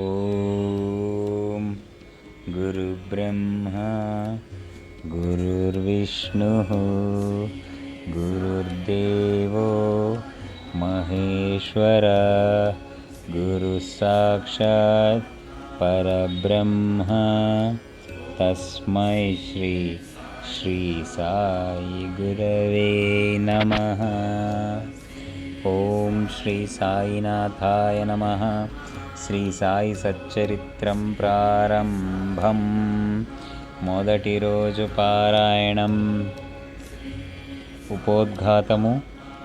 ఓం గురుబ్రహ్మా గురుర్విష్ణుః గురుర్దేవో మహేశ్వరః గురుసాక్షాత్ పరబ్రహ్మ తస్మై శ్రీ సాయి గురవే నమః. ఓం శ్రీ సాయినాథాయ నమః. శ్రీ సాయి సచ్చరిత్రం ప్రారంభం. మొదటి రోజు పారాయణం. ఉపోద్ఘాతము.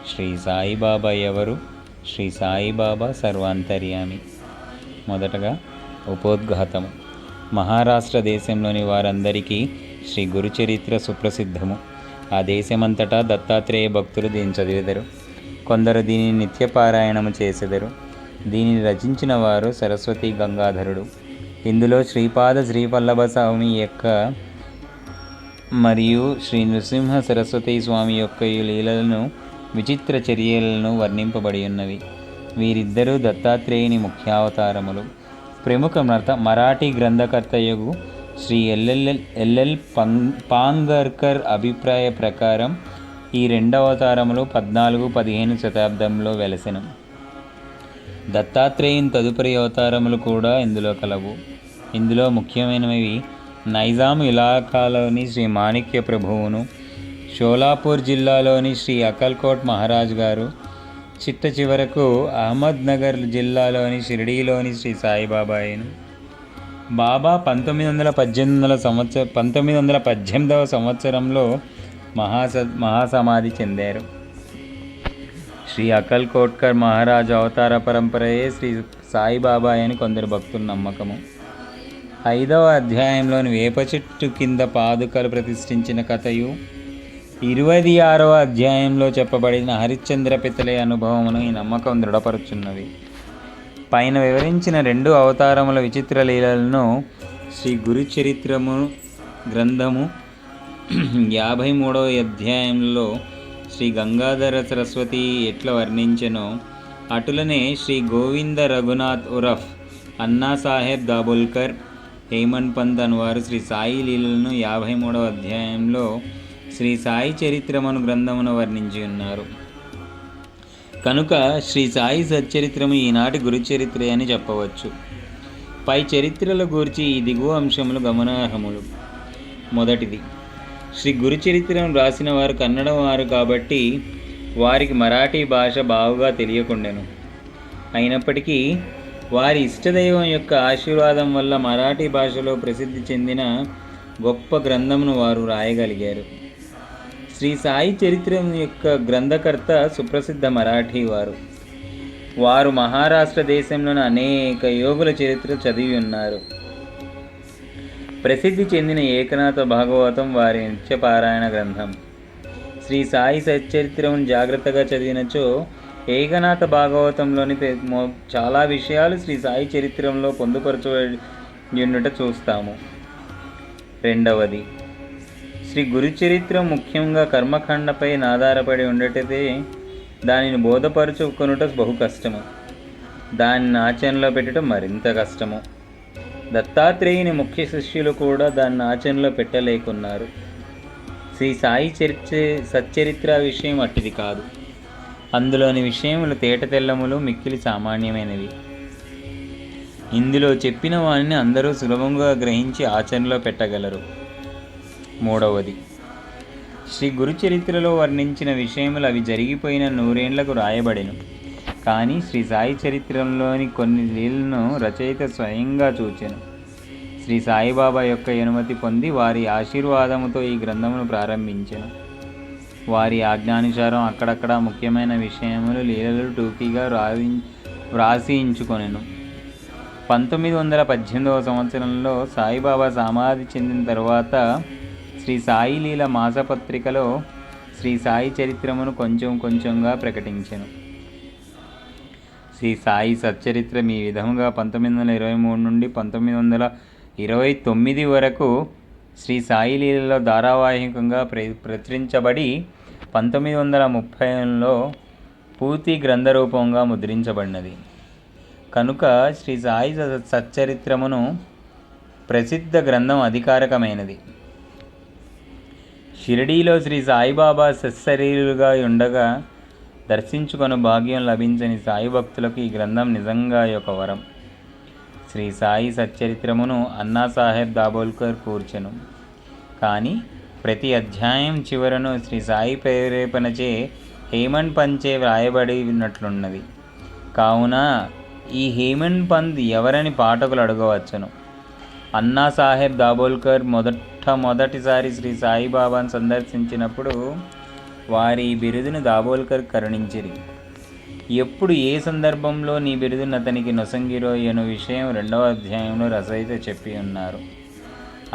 శ్రీ సాయిబాబా ఎవరు? శ్రీ సాయిబాబా సర్వాంతర్యామి. మొదటగా ఉపోద్ఘాతము. మహారాష్ట్ర దేశంలోని వారందరికీ శ్రీ గురుచరిత్ర సుప్రసిద్ధము. ఆ దేశమంతటా దత్తాత్రేయ భక్తులు దీన్ని చదివెదరు. కొందరు దీనిని నిత్యపారాయణము చేసెదరు. దీనిని రచించిన వారు సరస్వతి గంగాధరుడు. ఇందులో శ్రీపాద శ్రీవల్లభ స్వామి యొక్క మరియు శ్రీ నృసింహ సరస్వతి స్వామి యొక్క లీలలను, విచిత్ర చర్యలను వర్ణింపబడి ఉన్నవి. వీరిద్దరూ దత్తాత్రేయుని ముఖ్యావతారములు. ప్రముఖ మరాఠీ గ్రంథకర్తయగు శ్రీ ఎల్ఎల్ పాంగర్కర్ అభిప్రాయ ప్రకారం ఈ రెండవతారములు 14-15 శతాబ్దంలో వెలసెను. దత్తాత్రేయుని తదుపరి అవతారములు కూడా ఇందులో కలవు. ఇందులో ముఖ్యమైనవి నైజాం ఇలాకాలోని శ్రీ మాణిక్య ప్రభువును, షోలాపూర్ జిల్లాలోని శ్రీ అకల్కోట్ మహారాజ్ గారు, చిట్ట చివరకు అహ్మద్నగర్ జిల్లాలోని షిరిడీలోని శ్రీ సాయిబాబాయిను. బాబా 1918 సంవత్సరంలో మహాసమాధి చెందారు. శ్రీ అకల్కోట్కర్ మహారాజ్ అవతార పరంపరయే శ్రీ సాయిబాబా అని కొందరు భక్తుల నమ్మకము. 5వ అధ్యాయంలోని వేప చెట్టు కింద పాదుకలు ప్రతిష్ఠించిన కథయు, 26వ అధ్యాయంలో చెప్పబడిన హరిశ్చంద్ర పితలే అనుభవమును ఈ నమ్మకం దృఢపరుచున్నవి. పైన వివరించిన 2 అవతారముల విచిత్ర లీలలను శ్రీ గురుచరిత్రము గ్రంథము 53వ అధ్యాయంలో శ్రీ గంగాధర సరస్వతి ఎట్లా వర్ణించెనో అటులనే శ్రీ గోవింద రఘునాథ్ ఉరఫ్ అన్నా సాహెబ్ దాబోల్కర్, హేమంత్ పంత్ అనువారు శ్రీ సాయి లీలలను 53వ అధ్యాయంలో శ్రీ సాయి చరిత్రమును గ్రంథమును వర్ణించి ఉన్నారు. కనుక శ్రీ సాయి సచ్చరిత్రము ఈనాటి గురుచరిత్ర అని చెప్పవచ్చు. పై చరిత్రల గూర్చి ఈ దిగువ అంశములు గమనార్హములు. మొదటిది, శ్రీ గురుచరిత్రను రాసిన వారు కన్నడ వారు కాబట్టి వారికి మరాఠీ భాష బావుగా తెలియకుండెను. అయినప్పటికీ వారి ఇష్టదైవం యొక్క ఆశీర్వాదం వల్ల మరాఠీ భాషలో ప్రసిద్ధి చెందిన గొప్ప గ్రంథమును వారు రాయగలిగారు. శ్రీ సాయి చరిత్రం యొక్క గ్రంథకర్త సుప్రసిద్ధ మరాఠీ వారు మహారాష్ట్ర దేశంలోని అనేక యోగుల చరిత్ర చదివి ఉన్నారు. ప్రసిద్ధి చెందిన ఏకనాథ భాగవతం వారి నిత్యపారాయణ గ్రంథం. శ్రీ సాయి సచ్చరిత్రమును జాగ్రత్తగా చదివినచో ఏకనాథ భాగవతంలోని చాలా విషయాలు శ్రీ సాయి చరిత్రంలో పొందుపరచబడినట చూస్తాము. రెండవది, శ్రీ గురుచరిత్ర ముఖ్యంగా కర్మఖండపై ఆధారపడి ఉండటతే దానిని బోధపరుచుకొనుట బహు కష్టము. దానిని ఆచరణలో పెట్టడం మరింత కష్టము. దత్తాత్రేయుని ముఖ్య శిష్యులు కూడా దాన్ని ఆచరణలో పెట్టలేకున్నారు. శ్రీ సాయి సచ్చరిత్ర విషయం అట్టిది కాదు. అందులోని విషయములు తేటతెల్లములు, మిక్కిలి సామాన్యమైనవి. ఇందులో చెప్పిన వాటిని అందరూ సులభంగా గ్రహించి ఆచరణలో పెట్టగలరు. మూడవది, శ్రీ గురుచరిత్రలో వర్ణించిన విషయములు అవి జరిగిపోయిన 100 ఏళ్లకు రాయబడెను. కానీ శ్రీ సాయి చరిత్రలోని కొన్ని లీలను రచయిత స్వయంగా చూచెను. శ్రీ సాయిబాబా యొక్క అనుమతి పొంది వారి ఆశీర్వాదముతో ఈ గ్రంథమును ప్రారంభించెను. వారి ఆజ్ఞానుసారం అక్కడక్కడ ముఖ్యమైన విషయములు లీలలు టూకీగా వ్రాసించుకొనెను. 1918వ సంవత్సరంలో సాయిబాబా సమాధి చెందిన తర్వాత శ్రీ సాయి లీల మాసపత్రికలో శ్రీ సాయి చరిత్రమును కొంచెంగా ప్రకటించెను. శ్రీ సాయి సచ్చరిత్ర ఈ విధముగా 1923 నుండి 1929 వరకు శ్రీ సాయి లీలలో ధారావాహికంగా ప్రచురించబడి 1930లో పూర్తి గ్రంథరూపంగా ముద్రించబడినది. కనుక శ్రీ సాయి సచ్చరిత్రమును ప్రసిద్ధ గ్రంథం అధికారకమైనది. షిరిడీలో శ్రీ సాయిబాబా సశరీరులుగా ఉండగా దర్శించుకొని భాగ్యం లభించని సాయి భక్తులకు ఈ గ్రంథం నిజంగా ఒక వరం. శ్రీ సాయి సచ్చరిత్రమును అన్నాసాహెబ్ దాబోల్కర్ కూర్చెను. కానీ ప్రతి అధ్యాయం చివరను శ్రీ సాయి ప్రేరేపణచే హేమండ్ పంచే వ్రాయబడినట్లున్నది. కావున ఈ హేమండ్ పంత్ ఎవరని పాఠకులు అడగవచ్చును. అన్నాసాహెబ్ దాబోల్కర్ మొదటిసారి శ్రీ సాయిబాబాను సందర్శించినప్పుడు వారి బిరుదును దాబోల్కర్ కరుణించిరి. ఎప్పుడు ఏ సందర్భంలో నీ బిరుదును అతనికి నొసంగిరో అను విషయం 2వ అధ్యాయంలో రచయిత చెప్పి ఉన్నారు.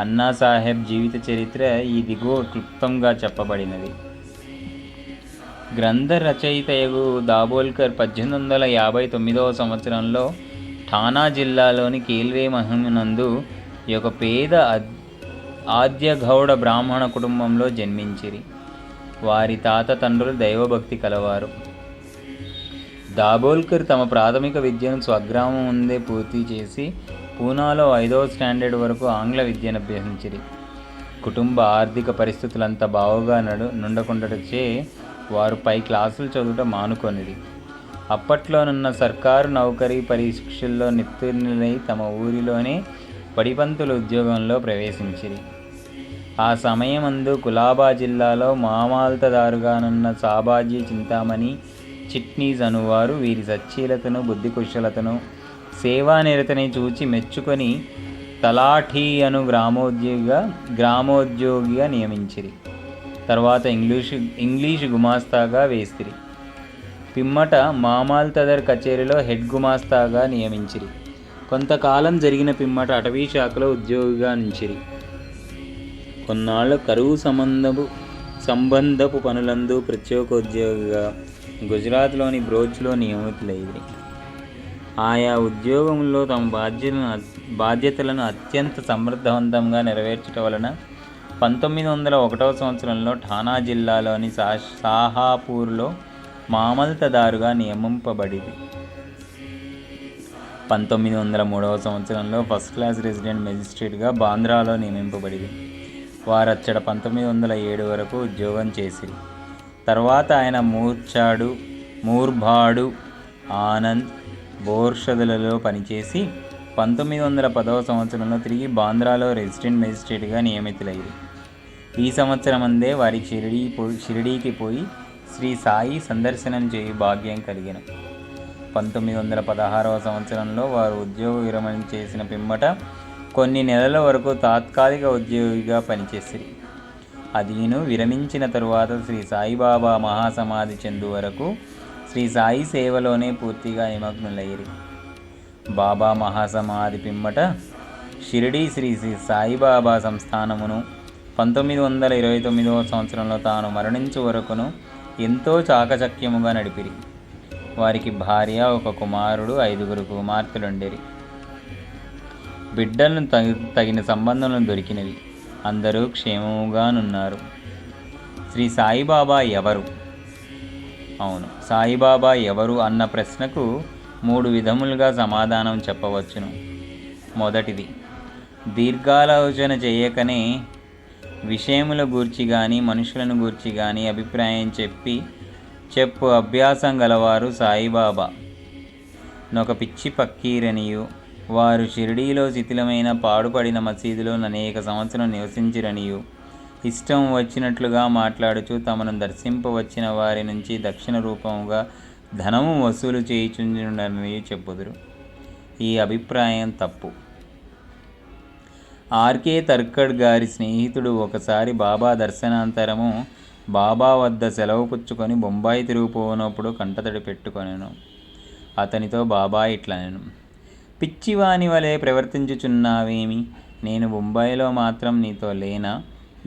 అన్నాసాహెబ్ జీవిత చరిత్ర ఈ దిగువ క్లుప్తంగా చెప్పబడినది. గ్రంథ రచయితయగు దాబోల్కర్ 1859వ సంవత్సరంలో ఠానా జిల్లాలోని కేల్వే మహమునందు ఒక పేద ఆద్యగౌడ బ్రాహ్మణ కుటుంబంలో జన్మించిరి. వారి తాత తండ్రులు దైవభక్తి కలవారు. దాబోల్కర్ తమ ప్రాథమిక విద్యను స్వగ్రామం ముందే పూర్తి చేసి పూనాలో 5వ స్టాండర్డ్ వరకు ఆంగ్ల విద్యను అభ్యసించిరి. కుటుంబ ఆర్థిక పరిస్థితులంతా బావుగా నుండకుండటచే వారు పై క్లాసులు చదువుట మానుకొనిది. అప్పట్లోనున్న సర్కారు నౌకరీ పరీక్షల్లో నిత్తుర్నులై తమ ఊరిలోనే పడిపంతుల ఉద్యోగంలో ప్రవేశించిరి. ఆ సమయమందు కులాబా జిల్లాలో మామాల్తదారుగానున్న సాబాజీ చింతామణి చిట్నీస్ అనువారు వీరి సచ్చీలతను బుద్ధికుశలతను సేవానిరతని చూచి మెచ్చుకొని తలాఠీ అను గ్రామోద్యోగిగా నియమించిరి. తర్వాత ఇంగ్లీషు గుమాస్తాగా వేసిరి. పిమ్మట మామాల్తదర్ కచేరీలో హెడ్ గుమాస్తాగా నియమించిరి. కొంతకాలం జరిగిన పిమ్మట అటవీ శాఖలో ఉద్యోగిగా నుంచిరి. కొన్నాళ్ళు కరువు సంబంధపు పనులందు ప్రత్యేకోద్యోగిగా గుజరాత్లోని బ్రోచ్లో నియమితులైరి. ఆయా ఉద్యోగంలో తమ బాధ్యతలను అత్యంత సమర్థవంతంగా నెరవేర్చడం వలన 1901వ సంవత్సరంలో ఠానా జిల్లాలోని సాహాపూర్లో మామల్తదారుగా నియమింపబడింది. 1903వ సంవత్సరంలో ఫస్ట్ క్లాస్ రెసిడెంట్ మెజిస్ట్రేట్గా బాంద్రాలో నియమింపబడింది. వారచ్చట 1907 వరకు ఉద్యోగం చేసిరి. తర్వాత ఆయన మూర్బాడు, ఆనంద్, బోర్షదులలో పనిచేసి 1910వ సంవత్సరంలో తిరిగి బాంద్రాలో రెసిడెంట్ మెజిస్ట్రేట్గా నియమితులయ్యారు. ఈ సంవత్సరమందే వారికి షిరిడీకి పోయి శ్రీ సాయి సందర్శనం చేయు భాగ్యం కలిగిన. 1916వ సంవత్సరంలో వారు ఉద్యోగ విరమణ చేసిన పిమ్మట కొన్ని నెలల వరకు తాత్కాలిక ఉద్యోగిగా పనిచేసిరి. అదీను విరమించిన తరువాత శ్రీ సాయిబాబా మహాసమాధి చెందు వరకు శ్రీ సాయి సేవలోనే పూర్తిగా నిమగ్నులయ్యారు. బాబా మహాసమాధి పిమ్మట షిరిడీ శ్రీ సాయిబాబా సంస్థానమును 1929వ సంవత్సరంలో తాను మరణించు వరకును ఎంతో చాకచక్యముగా నడిపిరి. వారికి భార్య, ఒక కుమారుడు, 5 కుమార్తెలుండేరి. బిడ్డలను తగిన సంబంధములను దొరికినవి. అందరూ క్షేమముగానున్నారు. శ్రీ సాయిబాబా ఎవరు? అవును, సాయిబాబా ఎవరు అన్న ప్రశ్నకు 3 విధములుగా సమాధానం చెప్పవచ్చును. మొదటిది, దీర్ఘాలోచన చేయకనే విషయముల గూర్చి కానీ మనుషులను గూర్చి కానీ అభిప్రాయం చెప్పు అభ్యాసం గలవారు సాయిబాబా నొక పిచ్చి పక్కీరనియు, వారు షిరిడీలో శిథిలమైన పాడుపడిన మసీదులో అనేక సంవత్సరం నివసించిరనియు, ఇష్టం వచ్చినట్లుగా మాట్లాడుచూ తమను దర్శింపవచ్చిన వారి నుంచి దక్షిణ రూపముగా ధనము వసూలు చేయుచుండనియు చెప్పుదురు. ఈ అభిప్రాయం తప్పు. ఆర్కే తర్కడ్ గారి స్నేహితుడు ఒకసారి బాబా దర్శనాంతరము బాబా వద్ద సెలవు పుచ్చుకొని బొంబాయి తిరుగుపోనప్పుడు కంటతడి పెట్టుకొనెను. అతనితో బాబా ఇట్లనెను, పిచ్చివాని వలె ప్రవర్తించుచున్నావేమి? నేను బొంబాయిలో మాత్రం నీతో లేనా?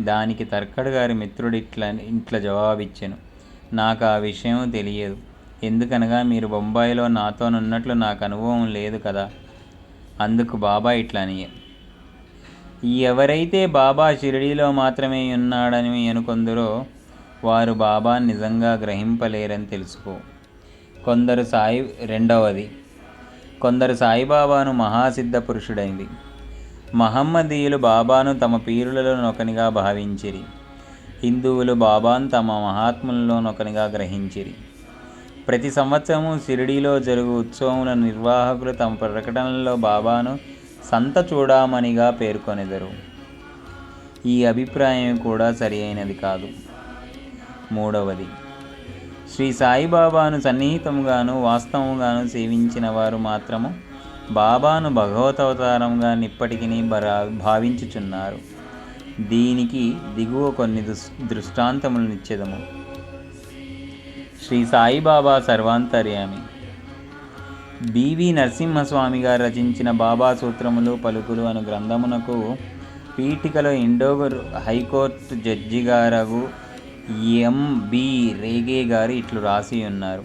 దానికి తర్కడ్ గారి మిత్రుడు ఇట్లా జవాబిచ్చెను, నాకు ఆ విషయం తెలియదు. ఎందుకనగా మీరు బొంబాయిలో నాతోనున్నట్లు నాకు అనుభవం లేదు కదా. అందుకు బాబా ఇట్లనియే, ఎవరైతే బాబా షిరిడీలో మాత్రమే ఉన్నాడని అనుకొందరో వారు బాబాను నిజంగా గ్రహింపలేరని తెలుసుకో. కొందరు రెండవది, కొందరు సాయిబాబాను మహాసిద్ధ పురుషుడైంది. మహమ్మదీయులు బాబాను తమ పీరులలోనొకనిగా భావించిరి. హిందువులు బాబాను తమ మహాత్ములలోనొకనిగా గ్రహించిరి. ప్రతి సంవత్సరము షిరిడీలో జరుగు ఉత్సవముల నిర్వాహకులు తమ ప్రకటనలలో బాబాను సంత చూడామణిగా పేర్కొనెదరు. ఈ అభిప్రాయం కూడా సరి అయినది కాదు. మూడవది, శ్రీ సాయిబాబాను సన్నిహితముగాను వాస్తవముగాను సేవించిన వారు మాత్రము బాబాను భగవతవతారంగా ఇప్పటికీ భావించుచున్నారు. దీనికి దిగువ కొన్ని దృష్టాంతములు నిచ్చెదము. శ్రీ సాయిబాబా సర్వాంతర్యామి. బివి నరసింహస్వామి గారు రచించిన బాబా సూత్రములు పలుకులు అను గ్రంథమునకు పీఠికలో ఇండోర్ హైకోర్టు జడ్జి గారు ఎంబి రేగే గారు ఇట్లు రాసి ఉన్నారు.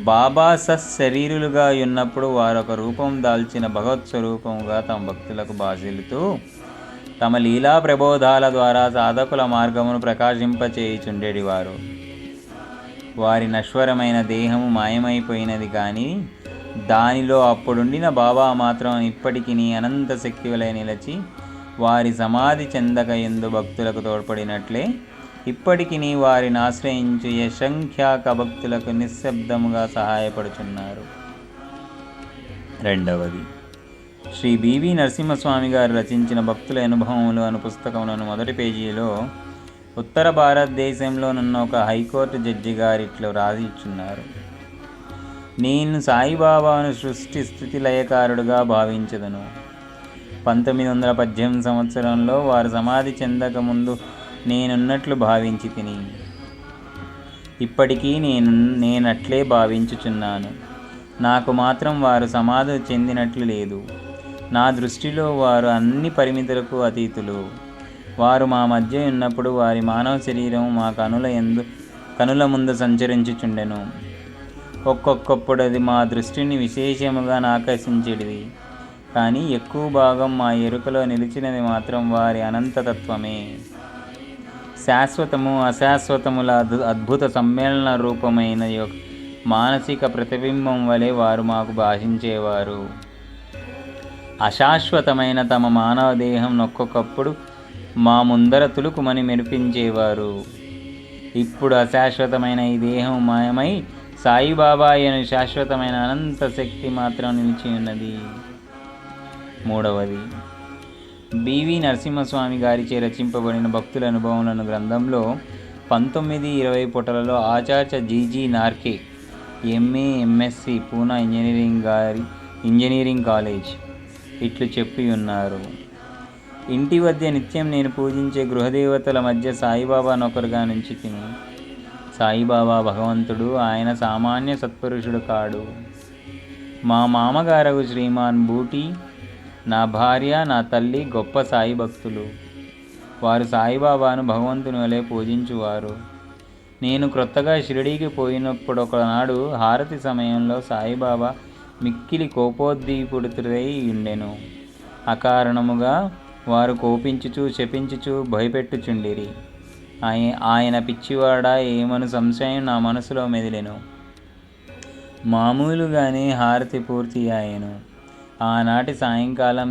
బాబా సశరీరులుగా ఉన్నప్పుడు వారొక రూపం దాల్చిన భగవత్ స్వరూపముగా తమ భక్తులకు బాసిల్లుతూ తమ లీలా ప్రబోధాల ద్వారా సాధకుల మార్గమును ప్రకాశింపచేయుచుండేటివారు. వారి నశ్వరమైన దేహము మాయమైపోయినది, కానీ దానిలో అప్పుడుండిన బాబా మాత్రం ఇప్పటికీ అనంత శక్తి వలె నిలచి వారి సమాధి చెందక ఎందు భక్తులకు తోడ్పడినట్లే ఇప్పటికీ వారిని ఆశ్రయించు అసంఖ్యాక భక్తులకు నిశ్శబ్దముగా సహాయపడుచున్నారు. రెండవది, శ్రీ బివి నరసింహస్వామి గారు రచించిన భక్తుల అనుభవములు అను పుస్తకములను మొదటి పేజీలో ఉత్తర భారతదేశంలోనున్న ఒక హైకోర్టు జడ్జి గారు ఇట్లు రాసి ఇచ్చున్నారు. నేను సాయిబాబాను సృష్టి స్థితి లయకారుడుగా భావించదును. 1918 సంవత్సరంలో వారు సమాధి చెందక ముందు నేనున్నట్లు భావించి తిని ఇప్పటికీ నేనట్లే భావించుచున్నాను. నాకు మాత్రం వారు సమాధి చెందినట్లు లేదు. నా దృష్టిలో వారు అన్ని పరిమితులకు అతీతులు. వారు మా మధ్య ఉన్నప్పుడు వారి మానవ శరీరం మా కనుల ముందు సంచరించుచుండెను. ఒక్కొక్కప్పుడు అది మా దృష్టిని విశేషముగా ఆకర్షించేది, కానీ ఎక్కువ భాగం మా ఎరుకలో నిలిచినది మాత్రం వారి అనంతతత్వమే. శాశ్వతము అశాశ్వతముల అద్భుత సమ్మేళన రూపమైన మానసిక ప్రతిబింబం వలె వారు మాకు భాషించేవారు. అశాశ్వతమైన తమ మానవ దేహం ఒక్కొక్కప్పుడు మా ముందర తులుకుమని మెరిపించేవారు. ఇప్పుడు అశాశ్వతమైన ఈ దేహం మాయమై సాయిబాబా అను శాశ్వతమైన అనంత శక్తి మాత్రం నిలిచి ఉన్నది. మూడవది, బివి నరసింహస్వామి గారిచే రచింపబడిన భక్తుల అనుభవములను గ్రంథంలో 19-20 పుటలలో Acharya GG Narke, MA MSc, Poona engineering college ఇట్లు చెప్పి ఉన్నారు. ఇంటి వద్ద నిత్యం నేను పూజించే గృహదేవతల మధ్య సాయిబాబా నొకరుగా నుంచి తిని. సాయిబాబా భగవంతుడు, ఆయన సామాన్య సత్పురుషుడు కాడు. మా మామగారు శ్రీమాన్ బూటీ, నా భార్య, నా తల్లి గొప్ప సాయి భక్తులు. వారు సాయిబాబాను భగవంతుని వలె పూజించువారు. నేను క్రొత్తగా షిరిడీకి పోయినప్పుడు ఒకనాడు హారతి సమయంలో సాయిబాబా మిక్కిలి కోపోద్దీపుడుతుడై ఉండెను. అకారణముగా వారు కోపించుచు శపించుచు భయపెట్టుచుండిరి. ఆయన పిచ్చివాడా ఏమను సంశయం నా మనసులో మెదిలెను. మామూలుగానే హారతి పూర్తి అయ్యెను. ఆనాటి సాయంకాలం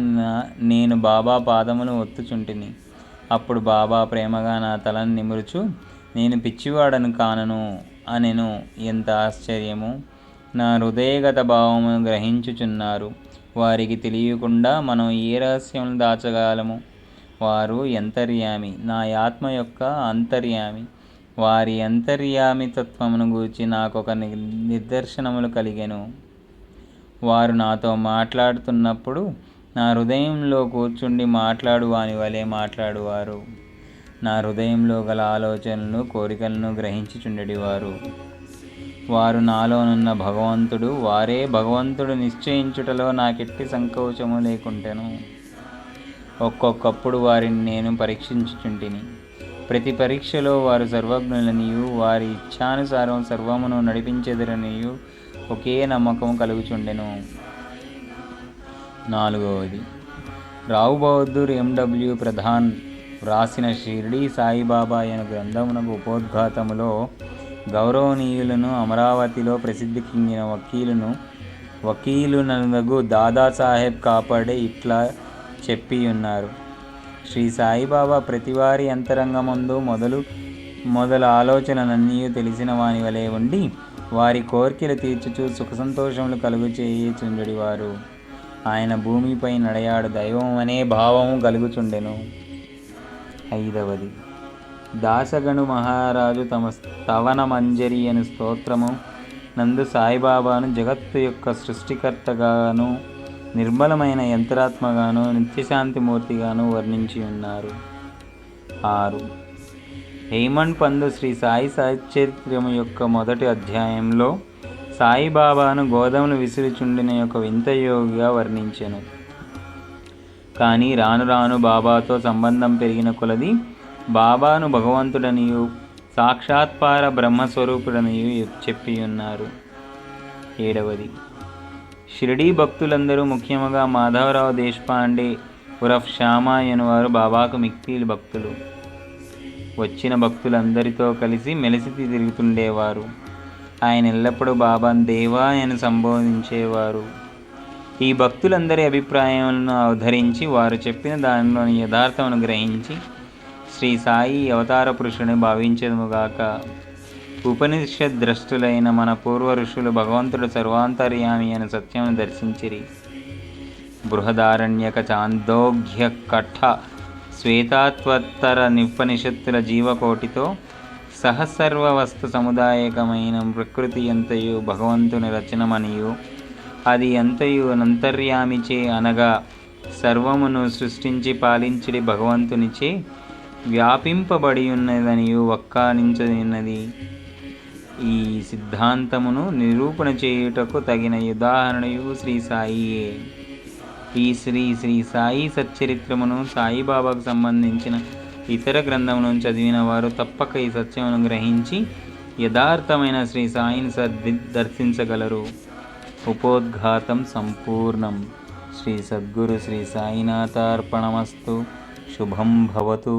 నేను బాబా పాదములు ఒత్తుచుంటిని. అప్పుడు బాబా ప్రేమగా నా తలను నిమురుచు, నేను పిచ్చివాడను కానను అనెను. ఎంత ఆశ్చర్యము! నా హృదయగత భావమును గ్రహించుచున్నారు. వారికి తెలియకుండా మనం ఏ రహస్యమును దాచగలము? వారు అంతర్యామి, నా ఆత్మ యొక్క అంతర్యామి. వారి అంతర్యామి తత్వమును గూర్చి నాకొక నిదర్శనములు కలిగెను. వారు నాతో మాట్లాడుతున్నప్పుడు నా హృదయంలో కూర్చుండి మాట్లాడు వాని వలె మాట్లాడువారు. నా హృదయంలో గల ఆలోచనలను కోరికలను గ్రహించుచుండెడివారు. వారు నాలోనున్న భగవంతుడు, వారే భగవంతుడు నిశ్చయించుటలో నాకెట్టి సంకోచము లేకుంటెను. ఒక్కొక్కప్పుడు వారిని నేను పరీక్షించుచుంటిని. ప్రతి పరీక్షలో వారు సర్వజ్ఞులనియు వారి ఇచ్ఛానుసారం సర్వమును నడిపించెదరనియు ఒకే నమ్మకం కలుగుచుండెను. నాలుగవది, రావు బహదూర్ ఎండబ్ల్యూ ప్రధాన్ వ్రాసిన షిర్డీ సాయిబాబా అను గ్రంథమునకు ఉపోద్ఘాతములో గౌరవనీయులను, అమరావతిలో ప్రసిద్ధి కింగిన వకీలును వకీలునగు దాదాసాహెబ్ కాపాడే ఇట్లా చెప్పి ఉన్నారు. శ్రీ సాయిబాబా ప్రతివారి అంతరంగమందు మొదల ఆలోచనలన్నీ తెలిసిన వాని వలె ఉండి వారి కోర్కెలు తీర్చుచు సుఖ సంతోషములు కలుగు చేయుచుండెడివారు. ఆయన భూమిపై నడయాడు దైవం అనే భావము కలుగుచుండెను. 5వది దాసగను మహారాజు తమ స్తవన మంజరి అను స్తోత్రము నందు సాయిబాబాను జగత్తు యొక్క సృష్టికర్తగాను, నిర్మలమైన యంత్రాత్మగాను, నిత్యశాంతిమూర్తిగాను వర్ణించి ఉన్నారు. 6 హేమండ్ పందు శ్రీ సాయి సచ్చరిత్రము యొక్క మొదటి అధ్యాయంలో సాయిబాబాను గోధుమలు విసిరిచుండిన యొక్క వింత యోగిగా వర్ణించెను. కానీ రాను రాను బాబాతో సంబంధం పెరిగిన కొలది బాబాను భగవంతుడనియు సాక్షాత్పార బ్రహ్మస్వరూపుడనియు చెప్పి ఉన్నారు. 7వది షిరిడీ భక్తులందరూ ముఖ్యముగా మాధవరావు దేశపాండే ఉరఫ్ శ్యామా అనువారు బాబాకు మిక్కిలి భక్తులు. వచ్చిన భక్తులందరితో కలిసి మెలిసి తిరుగుతుండేవారు. ఆయన ఎల్లప్పుడూ బాబాను దేవా అని సంబోధించేవారు. ఈ భక్తులందరి అభిప్రాయాలను అవధరించి వారు చెప్పిన దానిలోని యథార్థమును గ్రహించి శ్రీ సాయి అవతార పురుషుని భావించదుముగాక. ఉపనిషద్ద్రష్టులైన మన పూర్వ ఋషులు భగవంతుడు సర్వాంతర్యామి అనే సత్యమును దర్శించిరి. బృహదారణ్యక చాందోగ్య కఠ శ్వేతాత్వత్తర నిపనిషత్తుల జీవకోటితో సహసర్వ వస్తు సముదాయకమైన ప్రకృతి ఎంతయు భగవంతుని రచనమనియు అది ఎంతయు అంతర్యామిచే అనగా సర్వమును సృష్టించి పాలించిడి భగవంతునిచే వ్యాపింపబడి ఉన్నదనియు వక్కానించున్నది. ఈ సిద్ధాంతమును నిరూపణ చేయుటకు తగిన ఉదాహరణయు శ్రీ సాయియే. ఈ శ్రీ సాయి సచ్చరిత్రమును సాయిబాబాకు సంబంధించిన ఇతర గ్రంథములను చదివిన వారు తప్పక ఈ సత్యమును గ్రహించి యథార్థమైన శ్రీ సాయిని దర్శించగలరు. ఉపోద్ఘాతం సంపూర్ణం. శ్రీ సద్గురు శ్రీ సాయినాథార్పణమస్తు. శుభం భవతు.